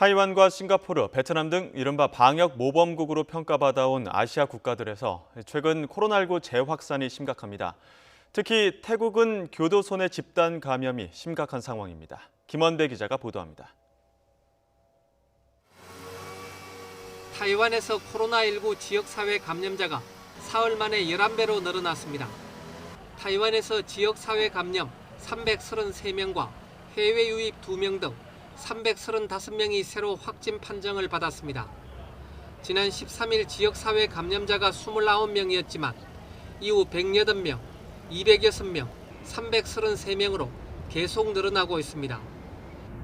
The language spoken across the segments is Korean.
타이완과 싱가포르, 베트남 등 이른바 방역 모범국으로 평가받아온 아시아 국가들에서 최근 코로나19 재확산이 심각합니다. 특히 태국은 교도소 내 집단 감염이 심각한 상황입니다. 김원배 기자가 보도합니다. 타이완에서 코로나19 지역사회 감염자가 사흘 만에 11배로 늘어났습니다. 타이완에서 지역사회 감염 333명과 해외 유입 2명 등 335명이 새로 확진 판정을 받았습니다. 지난 13일 지역사회 감염자가 29명이었지만 이후 108명, 206명, 333명으로 계속 늘어나고 있습니다.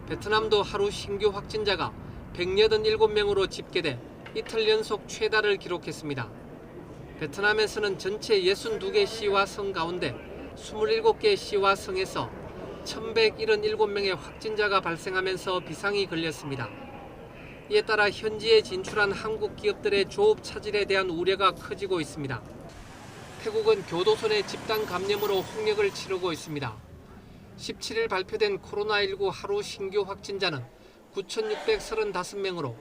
베트남도 하루 신규 확진자가 187명으로 집계돼 이틀 연속 최다를 기록했습니다. 베트남에서는 전체 62개 시와 성 가운데 27개 시와 성에서 1,177명의 확진자가 발생하면서 비상이 걸렸습니다. 이에 따라 현지에 진출한 한국 기업들의 조업 차질에 대한 우려가 커지고 있습니다. 태국은 교도소 내 집단 감염으로 홍역을 치르고 있습니다. 17일 발표된 코로나19 하루 신규 확진자는 9,635명으로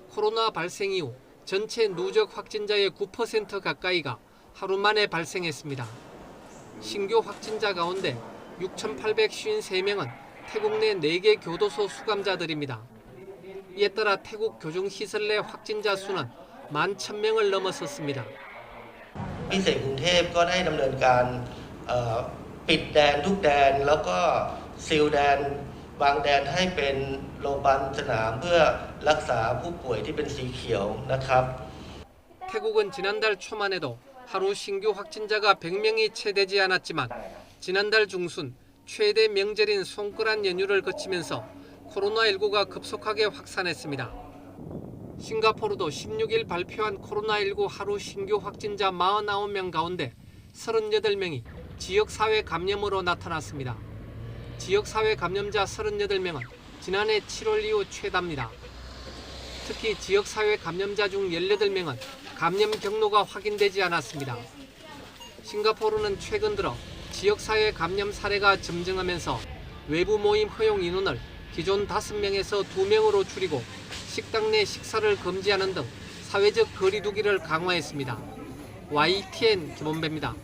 코로나 발생 이후 전체 누적 확진자의 9% 가까이가 하루 만에 발생했습니다. 신규 확진자 가운데 6,853명은 태국 내 4개 교도소 수감자들입니다. 이에 따라 태국 교정시설 내 확진자 수는 11,000명을 넘어섰습니다. พิเศษกรุงเทพก็ได้ดำเนินการปิดแดนทุกแดนแล้วก็ซีลแดนบางแดนให้เป็นโรงพยาบาลสนามเพื่อรักษาผู้ป่วยที่เป็นสีเขียวนะครับ 태국은 지난달 초만 해도 하루 신규 확진자가 100명이 채 되지 않았지만 지난달 중순 최대 명절인 송크란 연휴를 거치면서 코로나19가 급속하게 확산했습니다. 싱가포르도 16일 발표한 코로나19 하루 신규 확진자 49명 가운데 38명이 지역사회 감염으로 나타났습니다. 지역사회 감염자 38명은 지난해 7월 이후 최다입니다. 특히 지역사회 감염자 중 18명은 감염 경로가 확인되지 않았습니다. 싱가포르는 최근 들어 지역사회 감염 사례가 점증하면서 외부 모임 허용 인원을 기존 5명에서 2명으로 줄이고 식당 내 식사를 금지하는 등 사회적 거리 두기를 강화했습니다. YTN 김원배입니다.